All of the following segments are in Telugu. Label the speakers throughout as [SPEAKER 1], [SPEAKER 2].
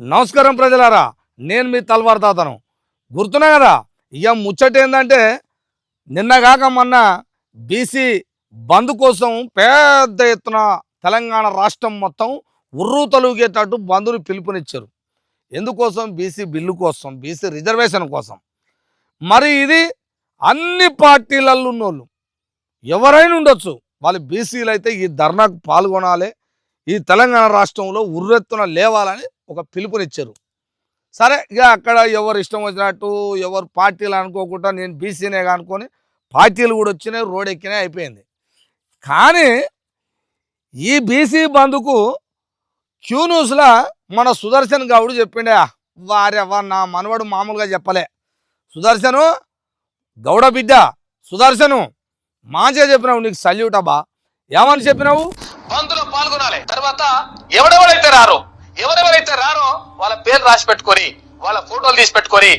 [SPEAKER 1] నమస్కారం ప్రజలారా, నేను మీ తల్వార్ తాతను. గుర్తున్నా కదా, ఇక ముచ్చట ఏంటంటే నిన్నగాక మొన్న బీసీ బంద్ కోసం పెద్ద ఎత్తున తెలంగాణ రాష్ట్రం మొత్తం ఉర్రూ తలుగేటట్టు బంధుని పిలుపునిచ్చారు. ఎందుకోసం? బీసీ బిల్లు కోసం, బీసీ రిజర్వేషన్ కోసం. మరి ఇది అన్ని పార్టీలలో ఉన్నోళ్ళు ఎవరైనా ఉండొచ్చు, వాళ్ళు బీసీలు అయితే ఈ ధర్నాకు పాల్గొనాలి, ఈ తెలంగాణ రాష్ట్రంలో ఉర్రెత్తున లేవాలని ఒక పిలుపునిచ్చారు. సరే, ఇక అక్కడ ఎవరు ఇష్టం వచ్చినట్టు ఎవరు పార్టీలు అనుకోకుండా నేను బీసీనే అనుకొని పార్టీలు కూడా వచ్చినాయి, రోడ్ ఎక్కినాయి, అయిపోయింది. కానీ ఈ బీసీ బంధుకు క్యూ న్యూస్లో మన సుదర్శన్ గౌడ్ చెప్పిండే, వారెవా నా మనవడు మామూలుగా చెప్పలే. సుదర్శను గౌడ బిడ్డ, సుదర్శను మాంచిగా చెప్పినావు, నీకు సల్యూట్ అబ్బా. ఏమని చెప్పినావు?
[SPEAKER 2] బంధులో పాల్గొనాలి. తర్వాత ఎవరెవరైతే రారో వాళ్ళ పేరు రాసి పెట్టుకొని వాళ్ళ ఫోటోలు తీసి పెట్టుకొని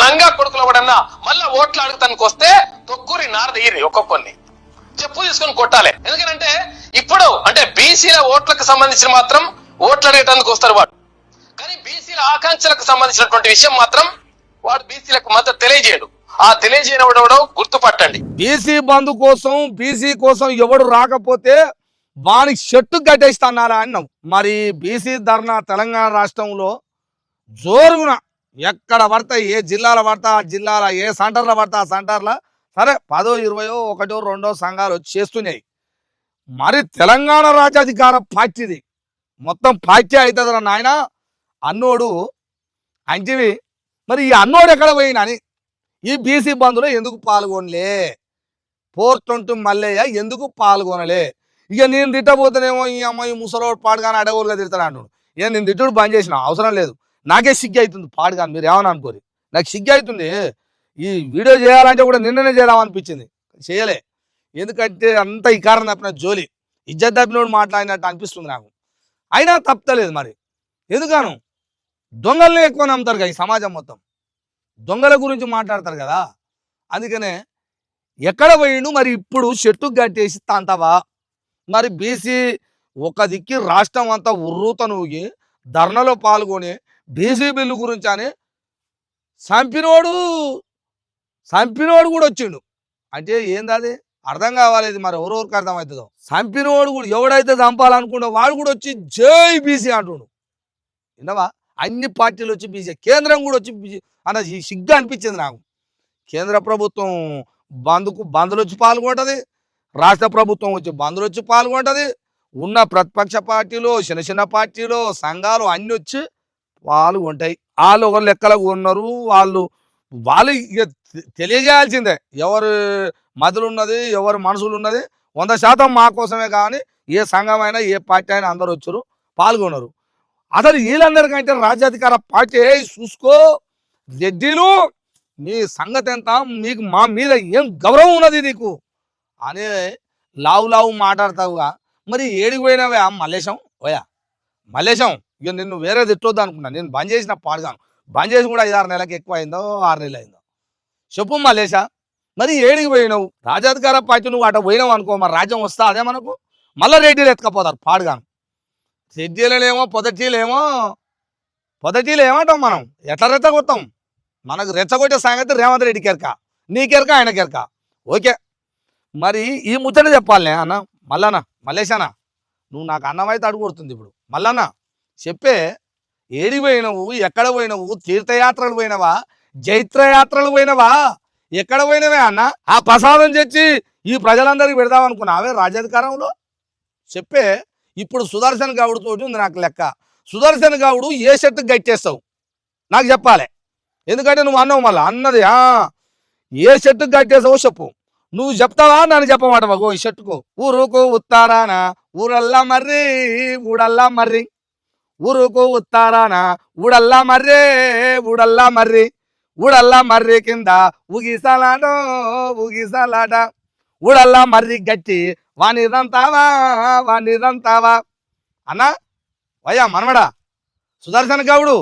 [SPEAKER 2] లంగా కొడుకులు ఎవడన్నా మళ్ళా ఓట్లు అడుగుతానికి వస్తే తొక్కురి నారదీరి ఒక్కొక్కరిని చెప్పు తీసుకొని కొట్టాలి. ఎందుకంటే ఇప్పుడు అంటే బీసీల ఓట్లకు సంబంధించిన మాత్రం ఓట్లు అడిగేటందుకు వస్తారు వాడు, కానీ బీసీల ఆకాంక్షలకు సంబంధించినటువంటి విషయం మాత్రం వాడు బీసీలకు మద్దతు తెలియజేయడు. ఆ తెలియజేయనవడో గుర్తుపట్టండి.
[SPEAKER 1] బీసీ బంధు కోసం, బీసీ కోసం ఎవడు రాకపోతే వానికి చెట్టు కట్టేస్తానారా అన్నావు. మరి బీసీ ధర్నా తెలంగాణ రాష్ట్రంలో జోరుగున ఎక్కడ పడతా, ఏ జిల్లాలో పడతా ఆ జిల్లాల, ఏ సెంటర్లో పడతా ఆ సెంటర్లో, సరే 10, 20, 1, 2 సంఘాలు వచ్చి చేస్తున్నాయి. మరి తెలంగాణ రాజ్యాధికార పార్టీది మొత్తం పార్టీ అవుతుందిరా నాయన అన్నోడు అంటివి. మరి ఈ అన్నోడు ఎక్కడ పోయినా అని ఈ బీసీ బంధులో ఎందుకు పాల్గొనలే? 420 మల్లయ్య ఎందుకు పాల్గొనలే? ఇక నేను తిట్టబోతేనేమో ఈ అమ్మాయి ముసలోడు పాడుగానే అడగోలుగా తిడతాను అంటున్నాడు. ఇక నేను తిట్టుడు బంద్ చేసిన, అవసరం లేదు. నాకే సిగ్గు అవుతుంది పాడుగాను, మీరు ఏమని అనుకోరు, నాకు సిగ్గు అవుతుంది. ఈ వీడియో చేయాలంటే కూడా నిన్ననే చేద్దామనిపించింది, చేయలే. ఎందుకంటే అంత ఈ కారణం తప్పిన జోలి, ఇజ్జత్ తప్పినోడు మాట్లాడినట్టు అనిపిస్తుంది నాకు. అయినా తప్పలేదు. మరి ఎందుకను? దొంగల్ని ఎక్కువ నమ్ముతారు కదా ఈ సమాజం మొత్తం, దొంగల గురించి మాట్లాడతారు కదా. అందుకనే ఎక్కడ పోయిండు మరి? ఇప్పుడు చెట్టు కట్టేసి తంతవా? మరి బీసీ ఒక దిక్కి రాష్ట్రం అంతా ఉర్రూతనూగి ధర్నలో పాల్గొని బీసీ బిల్లు గురించి అని సంపినోడు కూడా వచ్చిండు. అంటే ఏంది అది అర్థం కావాలి. మరి ఎవరెవరికి అర్థమవుతుందో. సంపినోడు కూడా ఎవడైతే చంపాలనుకుంటా వాడు కూడా వచ్చి జై బీసీ అంటుండు. విన్నవా? అన్ని పార్టీలు వచ్చి బీసీ, కేంద్రం కూడా వచ్చి బీసీ అన్న సిగ్గు అనిపించింది నాకు. కేంద్ర ప్రభుత్వం బంద్లు వచ్చి పాల్గొంటుంది, రాష్ట్ర ప్రభుత్వం వచ్చి బంద్లు వచ్చి పాల్గొంటుంది, ఉన్న ప్రతిపక్ష పార్టీలు, చిన్న చిన్న పార్టీలు, సంఘాలు అన్నీ వచ్చి పాల్గొంటాయి. వాళ్ళు ఒకరు లెక్కలకు ఉన్నారు. వాళ్ళు ఇక తెలియజేయాల్సిందే ఎవరు మధులు ఉన్నది, ఎవరు మనసులు ఉన్నది. 100% మా కోసమే. కానీ ఏ సంఘమైనా ఏ పార్టీ అయినా అందరూ వచ్చారు, పాల్గొన్నారు. అసలు వీళ్ళందరికంటే రాజ్యాధికార పార్టీ చూసుకో, రెడ్డిలు మీ సంగతి ఎంత, మీకు మా మీద ఏం గౌరవం ఉన్నది నీకు అనే లావు మాట్లాడతావుగా. మరి ఏడికి పోయినావే మల్లేశం? ఓయా మల్లేశం, ఇక నిన్ను వేరే తిట్టొద్దు అనుకున్నా. నేను బంద్ చేసిన పాడుగాను, బంద్ చేసి కూడా 5-6 నెలలకు ఎక్కువ అయిందో 6 నెలలు అయిందో. చెప్పు మల్లేశ, మరి ఏడికి పోయినావు? రాజ్యాధికార పార్టీ నువ్వు అట పోయినావు అనుకో, మరి రాజ్యం వస్తా అదే మనకు? మళ్ళీ రెడ్డిలు ఎత్తుకపోతారు పాడుగాను. రెడ్డిలేమో పొదటీలు ఏమంటాం మనం? ఎట్లా రెచ్చగొడతాం? మనకు రెచ్చగొట్టే సంగతి రేవంత్ రెడ్డి కెరక, నీకెరక, ఆయన కెరక. ఓకే, మరి ఈ ముచ్చట చెప్పాలనే అన్న. మల్లేశానా, నువ్వు నాకు అన్నమైతే అడుగుడుతుంది ఇప్పుడు. మల్లన్న చెప్పే, ఏడికి పోయినవు? ఎక్కడ పోయినవు? తీర్థయాత్రలు పోయినవా? జైత్రయాత్రలు పోయినవా? ఎక్కడ పోయినవే అన్న? ఆ ప్రసాదం తెచ్చి ఈ ప్రజలందరికీ పెడదామనుకున్నావే రాజ్యాధికారంలో? చెప్పే. ఇప్పుడు సుదర్శన్ గౌడ్ తోటి ఉంది నాకు లెక్క. సుదర్శన్ గౌడు ఏ షర్టు గట్టేస్తావు నాకు చెప్పాలి. ఎందుకంటే నువ్వు అన్నావు, మళ్ళీ అన్నది ఏ షర్టు గట్టేస్తావో చెప్పు. నువ్వు చెప్తావా నన్ను చెప్పమాటవా? ఈ షర్టుకు ఊరుకు ఉత్తారాన ఊరల్లా మర్రి ఊడల్లా మర్రి, ఊరుకు ఉత్తారాన ఊడల్లా మర్రే ఊడల్లా మర్రి, ఊడల్లా మర్రి కింద ఊగిసలాట ఊడల్లా మర్రి గట్టి వానిదంతావా అన్నా. వయ్యా మనమడా సుదర్శన్ గౌడు,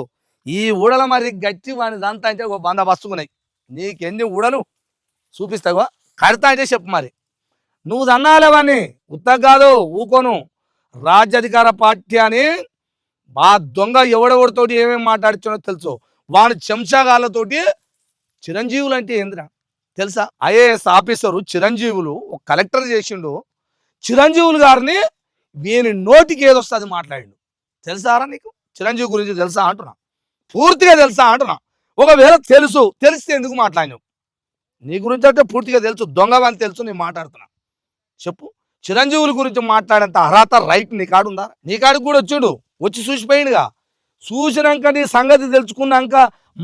[SPEAKER 1] ఈ ఊడల మర్రి గట్టి వానిదంతా అంటే ఒక బందోబస్తుకున్నాయి. నీకెన్ని ఊడలు చూపిస్తావా? కడతా అంటే చెప్పు. మరి నువ్వు అన్నాలేవని ఉత్త కాదు, ఊకోను. రాజ్యాధికార పార్టీ అని ఆ దొంగ ఎవడెవడితోటి ఏమేమి మాట్లాడుతున్నో తెలుసు. వాని చెంచాగాళ్ళతోటి చిరంజీవులు అంటే ఏందిరా తెలుసా? ఐఏఎస్ ఆఫీసరు చిరంజీవులు ఒక కలెక్టర్ చేసిండు. చిరంజీవులు గారిని వీని నోటికి ఏదొస్తుంది మాట్లాడిండు. తెలుసారా నీకు? చిరంజీవి గురించి తెలుసా అంటున్నా, పూర్తిగా తెలుసా అంటున్నా. ఒకవేళ తెలిస్తే ఎందుకు మాట్లాడినావు? నీ గురించి అంటే పూర్తిగా తెలుసు, దొంగవని తెలుసు, నేను మాట్లాడుతున్నా. చెప్పు, చిరంజీవుల గురించి మాట్లాడేంత అర్హత రైట్ నీ కాడుందా? నీ కాడికి కూడా వచ్చి చూసిపోయిండుగా. చూసినాక నీ సంగతి తెలుసుకున్నాక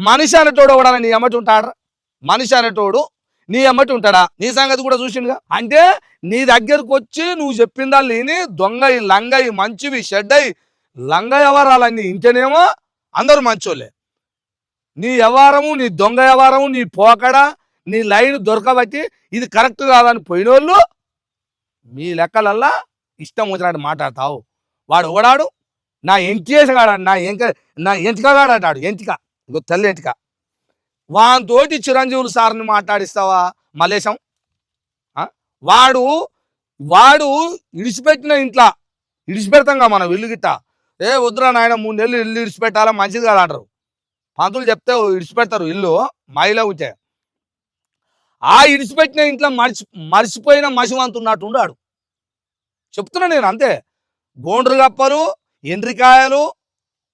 [SPEAKER 1] మనిషి అనేటోడు కూడా నీ ఎమ్మటి ఉంటాడా? మనిషి అనేటోడు నీ ఎమ్మటి ఉంటాడా? నీ సంగతి కూడా చూసిండుగా. అంటే నీ దగ్గరకు వచ్చి నువ్వు చెప్పిందా లేని దొంగయి లంగయి మంచివి షెడ్డయి లంగ వ్యవహారాలన్నీ ఇంటేనేమో అందరూ మంచోళ్ళే. నీ వ్యవహారము, నీ దొంగ వ్యవహారము, నీ పోకడ, నీ లైన్ దొరకబట్టి ఇది కరెక్ట్ కాదని పోయినోళ్ళు మీ లెక్కలల్లా ఇష్టం వచ్చినట్టు మాట్లాడతావు. వాడు ఓడాడు నా ఎంకేసగాడాడు, నా ఎంటికగాడాడు, ఎంటిక ఇంకో తెల్ల ఎంటిక. వానితోటి చిరంజీవులు సార్ని మాట్లాడిస్తావా మలేశం? వాడు వాడు ఇడిచిపెట్టిన ఇంట్లో ఇడిచిపెడతాంగా మనం ఇల్లు గిట్ట. వద్దురా నాయన 3 నెలలు ఇల్లు ఇడిచిపెట్టాలా మంచిది కాదు అంటారు. పంతులు చెప్తే ఇడిచిపెడతారు ఇల్లు మహిళ ఉంటే. ఆ ఇడిచిపెట్టిన ఇంట్లో మర్చిపోయిన మసివంతున్నట్టు ఉన్నాడు. చెప్తున్నా నేను అంతే. గోండ్రు గప్పలు ఎండ్రికాయలు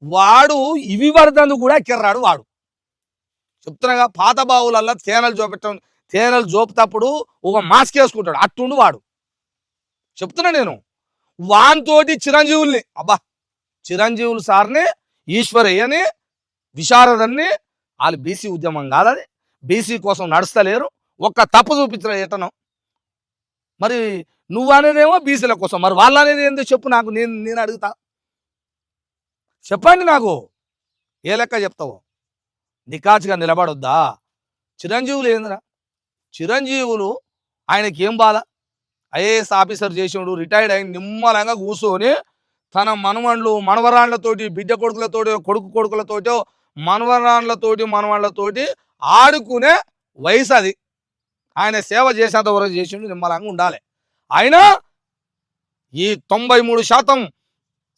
[SPEAKER 1] వాడు ఇవి పడుతుంది కూడా కెర్రాడు వాడు. చెప్తున్నాగా, పాత బావులల్లా తేనెలు జోపుతప్పుడు ఒక మాస్క్ వేసుకుంటాడు అట్టుండు వాడు. చెప్తున్నా నేను. వానితోటి చిరంజీవుల్ని చిరంజీవులు సార్ని ఈశ్వరయ్యని విశారదన్ని వాళ్ళు బీసీ ఉద్యమం కాదని బీసీ కోసం నడుస్తలేరు. ఒక్క తప్పు చూపించిన ఎటనో. మరి నువ్వు అనేదేమో బీసీల కోసం, మరి వాళ్ళు అనేది ఏందో చెప్పు నాకు, నేను అడుగుతా. చెప్పండి నాకు, ఏ లెక్క చెప్తావో. నికాచిగా నిలబడొద్దా? చిరంజీవులు ఏందిరా? చిరంజీవులు ఆయనకి ఏం బాధ? ఐఏఎస్ ఆఫీసర్ చేసిండు, రిటైర్డ్ అయిన నిమ్మలంగా కూర్చొని తన మనవరాళ్లతోటి బిడ్డ కొడుకులతోటో మనవరాళ్లతోటి ఆడుకునే వయసు అది. ఆయన సేవ చేసేంత వరకు చేసిండు, నిమ్మలంగా ఉండాలి. అయినా ఈ 93%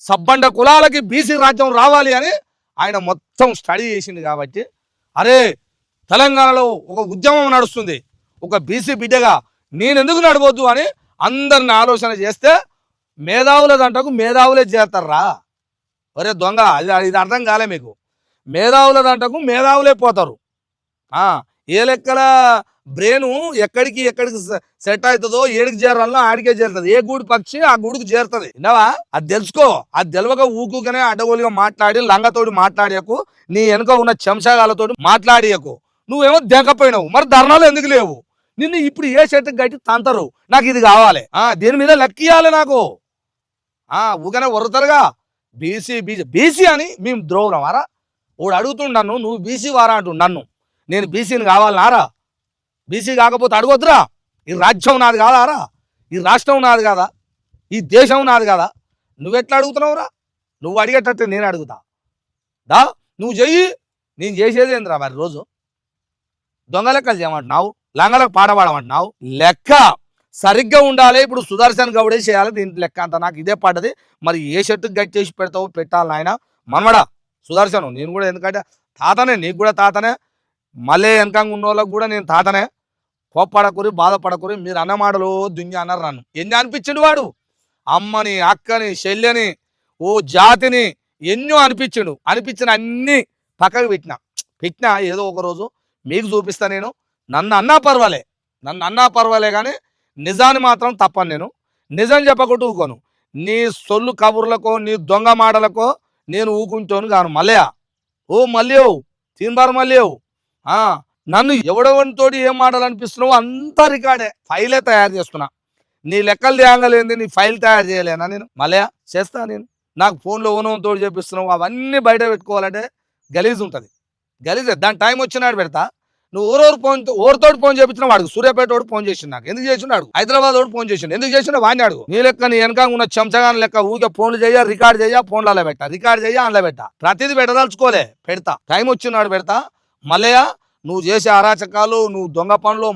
[SPEAKER 1] సబ్బండ కులాలకి బీసీ రాజ్యం రావాలి అని ఆయన మొత్తం స్టడీ చేసిండు. కాబట్టి అరే తెలంగాణలో ఒక ఉద్యమం నడుస్తుంది, ఒక బీసీ బిడ్డగా నేనెందుకు నడవద్దు అని అందరిని ఆలోచన చేస్తే మేధావుల దంటకు మేధావులే చేస్తారా? ఒరే దొంగ, ఇది అర్థం కాలే మీకు. మేధావుల దంటకు మేధావులే పోతారు. ఏ లెక్కల బ్రెయిన్ ఎక్కడికి సెట్ అవుతుందో ఏడికి చేరాలో ఆడికే చేరుతుంది. ఏ గూడు పక్షి ఆ గూడుకు చేరుతుంది. విన్నావా? అది తెలుసుకో. అది తెలియక ఊకుగానే అడ్డగోలుగా మాట్లాడి లంగతోటి మాట్లాడేకు, నీ వెనుక ఉన్న చెంచాగాలతో మాట్లాడేకు. నువ్వేమో దెంకపోయినావు, మరి ధర్నాలు ఎందుకు లేవు? నిన్ను ఇప్పుడు ఏ చెట్టుకు గట్టి తంతరు, నాకు ఇది కావాలి, దీని మీద లెక్కియాలి నాకు. ఊగనే వరుతారుగా బీసీ అని మేము ద్రోహులమారా? వాడు అడుగుతుండను, నువ్వు బీసీ వారా అంటు నన్ను. నేను బీసీని కావాలనారా? బీసీ కాకపోతే అడగొద్దురా. ఈ రాజ్యం నాది కాదారా? ఈ రాష్ట్రం నాది కాదా? ఈ దేశం నాది కాదా? నువ్వెట్లా అడుగుతున్నావురా? నువ్వు అడిగేటట్టు నేను అడుగుతా. నువ్వు చెయ్యి, నేను చేసేది ఏందిరా? మరి రోజు దొంగ లెక్కలు చేయమంటున్నావు, లంగలకు పాట పాడమంటున్నావు. లెక్క సరిగ్గా ఉండాలి. ఇప్పుడు సుదర్శన్ గౌడే చేయాలి దీని లెక్క అంతా. నాకు ఇదే పడ్డది. మరి ఏ షర్టుకు గట్టి చేసి పెడతావు? పెట్టాలి నాయన మనవడా సుదర్శను. నేను కూడా, ఎందుకంటే తాతనే, నీకు కూడా తాతనే, మళ్ళీ వెనకంగా ఉన్న వాళ్ళకు కూడా నేను తాతనే. కోప్పడకూరి బాధపడకూరి. మీరు అన్న మాటలు దుంగి అన్నారు నన్ను. ఎన్ని అనిపించిండు వాడు? అమ్మని, అక్కని, చెల్లెని, ఓ జాతిని ఎన్నో అనిపించిండు. అనిపించిన అన్ని పక్కకు పెట్టినా ఏదో ఒక రోజు మీకు చూపిస్తా. నేను నన్ను అన్నా పర్వాలే కానీ నిజాన్ని మాత్రం తప్పను. నేను నిజం చెప్పకుండా ఊకోను. నీ సొల్లు కబుర్లకో నీ దొంగ మాటలకో నేను ఊకుంటాను కాను. మళ్ళీ తీన్బార్ మళ్ళీ నన్ను ఎవడెవరితోటి ఏం మాటలనిపిస్తున్నావు అంతా రికార్డే, ఫైలే తయారు చేస్తున్నా. నీ లెక్కలు తేగలేంది, నీ ఫైల్ తయారు చేయలేనా నేను? మళ్ళీ చేస్తా నేను. నాకు ఫోన్లో ఓనంతో చేపిస్తున్నావు, అవన్నీ బయట పెట్టుకోవాలంటే గలీజ్ ఉంటుంది. గలీజే. దాని టైం వచ్చినాడు పెడతా. నువ్వు ఓరితోటి ఫోన్ చేపించిన వాడు సూర్యాపేట వాడు ఫోన్ చేసిండు. నాకు ఎందుకు చేసినాడు? హైదరాబాద్ వాడు ఫోన్ చేసిండు. ఎందుకు చేసినా వాడిని అడుగు. నీ లెక్క నీ వెనక ఉన్న చెంచగాని లెక్క ఊరికే ఫోన్లు చేయ, రికార్డ్ చేయ, ఫోన్లలో రికార్డ్ చేయ, అందులో పెట్టా. ప్రతిదీ పెట్టదలుచుకోలే, పెడతా. టైం వచ్చినాడు పెడతా. మల్లయ్య నువ్వు చేసే అరాచకాలు, నువ్వు దొంగ పనులు,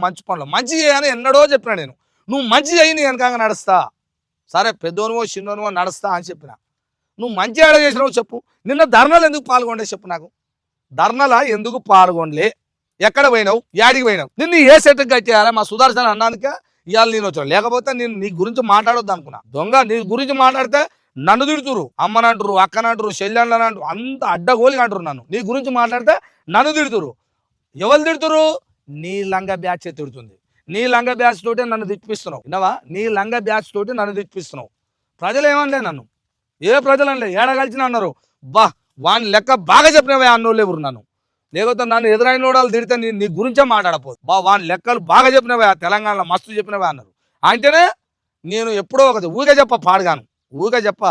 [SPEAKER 1] మంచి చేయని ఎన్నడో చెప్పినా నేను. నువ్వు మంచి చేయి, నీ వెనకంగా నడుస్తా. సరే పెద్దోనువో చిన్నోనువో నడుస్తా అని చెప్పిన. నువ్వు మంచి ఆడ చేసినావు చెప్పు. నిన్న ధర్నాలు ఎందుకు పాల్గొండే చెప్పు నాకు. ధర్నాల ఎందుకు పాల్గొనలే? ఎక్కడ పోయినావు? యాడికి పోయినావు? నిన్ను ఏ సెట్కి కట్టేయాలా? మా సుదర్శన్ అన్నానిక ఇవాళ నేను వచ్చాను, లేకపోతే నేను నీ గురించి మాట్లాడొద్దు అనుకున్నా. దొంగ నీ గురించి మాట్లాడితే నన్ను తిడుతురు, అమ్మనంటారు, అక్కనంటారు, చెల్లెళ్ళని అంటారు, అంత అడ్డగోలిగా అంటారు. నన్ను నీ గురించి మాట్లాడితే నన్ను తిడుతురు. ఎవరు తిడుతురు? నీ లంగా బ్యాచ్ తిడుతుంది. నీ లంగా బ్యాచ్ తోటి నన్ను తిప్పిస్తున్నావు. విన్నావా? నీ లంగా బ్యాచ్ తోటి నన్ను తిప్పిస్తున్నావు. ప్రజలు ఏమనలే నన్ను, ఏ ప్రజలు అనలే. ఏడగలిచిన అన్నారు, బా వాని లెక్క బాగా చెప్పినవే అన్నోళ్ళు ఎవరు నన్ను. లేకపోతే నన్ను ఎదురైన వాళ్ళు తిడితే నీ గురించే మాట్లాడపోదు. బా వాని లెక్కలు బాగా చెప్పినవే, తెలంగాణలో మస్తు చెప్పినవే అన్నారు. అంటేనే నేను ఎప్పుడో ఒక ఊరికే చెప్ప పాడుగాను, ఊరికే చెప్ప.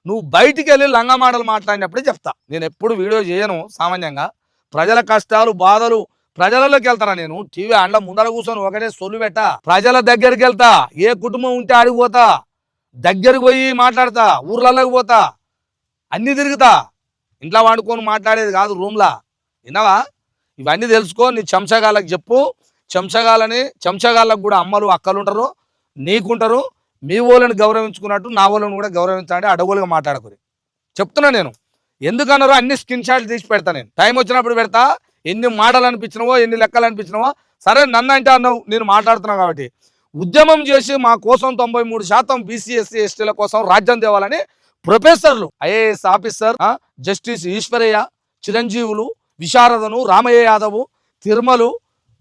[SPEAKER 1] నువ్వు బయటికి వెళ్ళి లంగా మాటలు మాట్లాడినప్పుడే చెప్తా. నేను ఎప్పుడు వీడియో చేయను. సామాన్యంగా ప్రజల కష్టాలు బాధలు ప్రజలలోకి వెళ్తారా? నేను టీవీ అండ్ల ముందర కూర్చొని ఒకటే సొల్లు పెట్టా. ప్రజల దగ్గరికి వెళ్తా. ఏ కుటుంబం ఉంటే ఆడిపోతా, దగ్గరికి పోయి మాట్లాడతా, ఊర్లలోకి పోతా, అన్ని తిరుగుతా. ఇంట్లో వండుకొని మాట్లాడేది కాదు రూమ్లా. విన్నావా? ఇవన్నీ తెలుసుకో. నీ చెంచగాళ్ళకి చెప్పు. చెంచగాళ్ళకు కూడా అమ్మలు అక్కలు ఉంటారు, నీకుంటారు. మీ వాళ్ళని గౌరవించుకున్నట్టు నా వాళ్ళని కూడా గౌరవించాలంటే అడవులుగా మాట్లాడకూరి చెప్తున్నా. నేను ఎందుకన్నారో అన్ని స్క్రీన్ షాట్లు తీసి పెడతా. నేను టైం వచ్చినప్పుడు పెడతా. ఎన్ని మాటలు అనిపించినవో, ఎన్ని లెక్కలు అనిపించినవో. సరే నన్ను అంటే అన్నావు, నేను మాట్లాడుతున్నా కాబట్టి. ఉద్యమం చేసి మా కోసం 93% బీసీ ఎస్సీ ఎస్టీల కోసం రాజ్యం తేవాలని ప్రొఫెసర్లు, IAS officer, justice Eshwaraiah, Chiranjeevulu, Visharadan, Ramaiah Yadav, Tirumalu,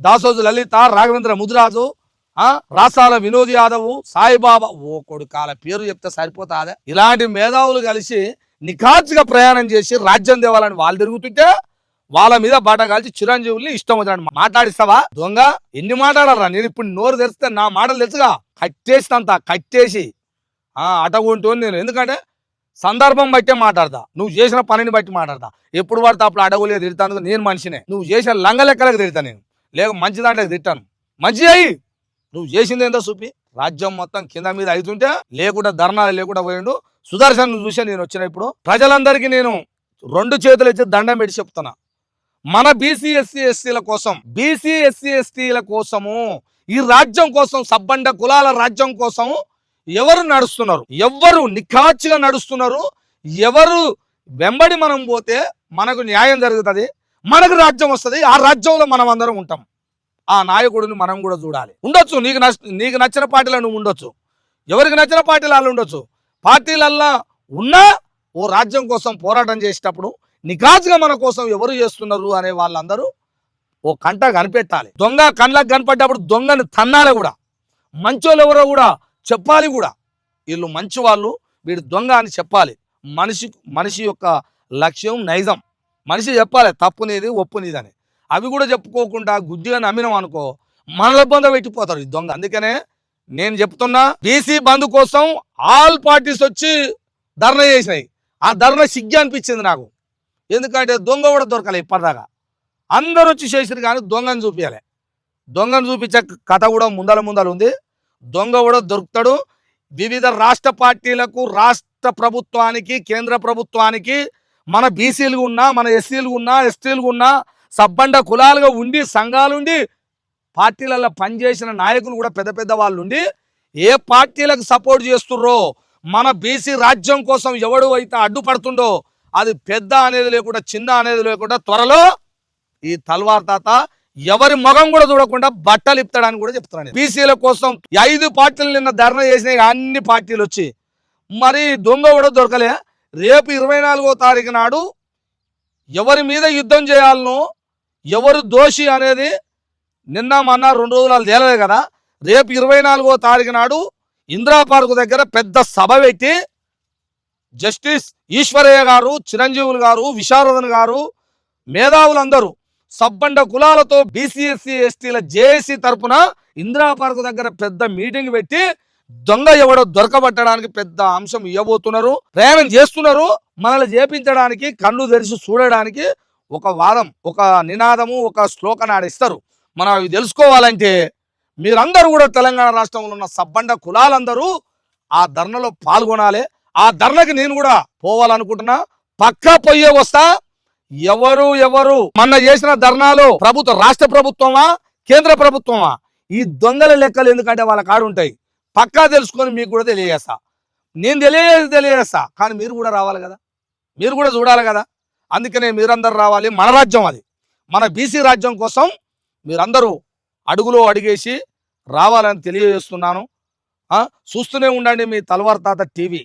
[SPEAKER 1] Dasoju Lalitha, Raghavendra Mudiraj, Rasala Vinod Yadav, Saibaba, ఓ కొడుకాల పేరు చెప్తే సరిపోతాదే. ఇలాంటి మేధావులు కలిసి నిఖార్చుగా ప్రయాణం చేసి రాజ్యం తేవాలని వాళ్ళు తిరుగుతుంటే వాళ్ళ మీద బాట కాల్చి చిరంజీవుల్ని ఇష్టం వచ్చినట్టు మాట్లాడిస్తావా? దొంగ ఎన్ని మాట్లాడారా? నేను ఇప్పుడు నోరు తెరిస్తే నా మాటలు తెలుసుగా, కట్టేసినంత కట్టేసి అటగుంటూ నేను. ఎందుకంటే సందర్భం బట్టే మాట్లాడతా, నువ్వు చేసిన పనిని బట్టి మాట్లాడతా. ఎప్పుడు పడితే అప్పుడు అడవులే తిడతాను. నేను మనిషినే. నువ్వు చేసిన లంగ లెక్కలకు తిడతా నేను, లేక మంచి దాంట్లోకి తిట్టాను. మంచి అయ్యి నువ్వు చేసింది ఏందో చూపి. రాజ్యం మొత్తం కింద మీద అవుతుంటే లేకుండా ధర్నాలు లేకుండా పోయిండు సుదర్శన్ చూసే నేను వచ్చిన. ఇప్పుడు ప్రజలందరికీ నేను 2 చేతులు ఇచ్చి దండం పెట్టి చెప్తున్నా, మన బీసీ ఎస్సీ ఎస్టీల కోసము, ఈ రాజ్యం కోసం, సబ్బండ కులాల రాజ్యం కోసం ఎవరు నడుస్తున్నారు? ఎవరు నిఖార్చుగా నడుస్తున్నారు? ఎవరు వెంబడి మనం పోతే మనకు న్యాయం జరుగుతుంది, మనకు రాజ్యం వస్తుంది. ఆ రాజ్యంలో మనం అందరం ఉంటాం. ఆ నాయకుడిని మనం కూడా చూడాలి. ఉండొచ్చు నీకు నచ్చిన పార్టీలో నువ్వు ఉండొచ్చు, ఎవరికి నచ్చిన పార్టీలు వాళ్ళు ఉండొచ్చు. పార్టీలల్లా ఉన్నా ఓ రాజ్యం కోసం పోరాటం చేసేటప్పుడు నిఖార్చుగా మన కోసం ఎవరు చేస్తున్నారు అనే వాళ్ళందరూ ఓ కంట కనిపెట్టాలి. దొంగ కండ్లకు కనపడ్డప్పుడు దొంగని తన్నాలి కూడా. మంచోళ్ళు ఎవరో కూడా చెప్పాలి కూడా, వీళ్ళు మంచి వాళ్ళు, వీడు దొంగ అని చెప్పాలి. మనిషి యొక్క లక్ష్యం నైజం. మనిషి చెప్పాలి తప్పునేది ఒప్పునేదని. అవి కూడా చెప్పుకోకుండా గుడ్డిగా నమ్మినాం అనుకో, మనల బంధ పెట్టిపోతారు ఈ దొంగ. అందుకనే నేను చెప్తున్నా, బీసీ బంద్ కోసం ఆల్ పార్టీస్ వచ్చి ధర్నా చేసినాయి. ఆ ధర్నా సిగ్గు అనిపించింది నాకు. ఎందుకంటే దొంగ కూడా దొరకలే ఇప్పటిదాకా. అందరూ వచ్చి చేసిరు కానీ దొంగను చూపించాలి. దొంగను చూపించే కథ కూడా ముందల ఉంది. దొంగ కూడా దొరుకుతాడు. వివిధ రాష్ట్ర పార్టీలకు, రాష్ట్ర ప్రభుత్వానికి, కేంద్ర ప్రభుత్వానికి, మన బీసీలు ఉన్నా, మన ఎస్సీలు ఉన్నా, ఎస్టీలు ఉన్నా, సబ్బండ కులాలుగా ఉండి, సంఘాలుండి, పార్టీలలో పనిచేసిన నాయకులు కూడా పెద్ద పెద్ద వాళ్ళు ఉండి ఏ పార్టీలకు సపోర్ట్ చేస్తుర్రో, మన బీసీ రాజ్యం కోసం ఎవడు అయితే అడ్డుపడుతుండో, అది పెద్ద అనేది లేకుండా, చిన్న అనేది లేకుండా, త్వరలో ఈ తల్వార్ తాత ఎవరి ముఖం కూడా చూడకుండా బట్టలు ఇస్తాడని కూడా చెప్తున్నాను. బీసీల కోసం 5 పార్టీలు నిన్న ధర్నా చేసినాయి, అన్ని పార్టీలు వచ్చి. మరి దొంగ కూడా దొరకలే. రేపు 24వ తారీఖు నాడు ఎవరి మీద యుద్ధం చేయాలనో, ఎవరు దోషి అనేది నిన్న మొన్న 2 రోజులు తేలలేదు కదా. రేపు 24వ తారీఖు నాడు ఇందిరా పార్కు దగ్గర పెద్ద సభ పెట్టి జస్టిస్ ఈశ్వరయ్య గారు, చిరంజీవులు గారు, విశారదన్ గారు, మేధావులందరూ సబ్బండ కులాలతో బీసీ ఎస్సీ ఎస్టీల జేఏసీ తరపున ఇందిరా పార్కు దగ్గర పెద్ద మీటింగ్ పెట్టి దొంగ ఎవడో దొరకబట్టడానికి పెద్ద అంశం ఇవ్వబోతున్నారు. ప్రయాణం చేస్తున్నారు. మనల్ని చేపించడానికి, కళ్ళు తెరిచి చూడడానికి ఒక వాదం, ఒక నినాదము, ఒక శ్లోకం ఆడిస్తారు. మనం అవి తెలుసుకోవాలంటే మీరందరూ కూడా తెలంగాణ రాష్ట్రంలో ఉన్న సబ్బండ కులాలందరూ ఆ ధర్నలో పాల్గొనాలి. ఆ ధర్నకి నేను కూడా పోవాలనుకుంటున్నా. పక్కా పొయ్యే వస్తా. ఎవరు మొన్న చేసిన ధర్నాలో రాష్ట్ర ప్రభుత్వమా, కేంద్ర ప్రభుత్వమా, ఈ దొంగల లెక్కలు ఎందుకంటే వాళ్ళ కాడు ఉంటాయి. పక్కా తెలుసుకొని మీకు కూడా తెలియజేస్తా. నేను తెలియజేస్తా, కానీ మీరు కూడా రావాలి కదా, మీరు కూడా చూడాలి కదా. అందుకనే మీరందరూ రావాలి. మన రాజ్యం అది, మన బీసీ రాజ్యం కోసం మీరందరూ అడుగులో అడిగేసి రావాలని తెలియజేస్తున్నాను. చూస్తూనే ఉండండి మీ తల్వార్ తాత టీవీ.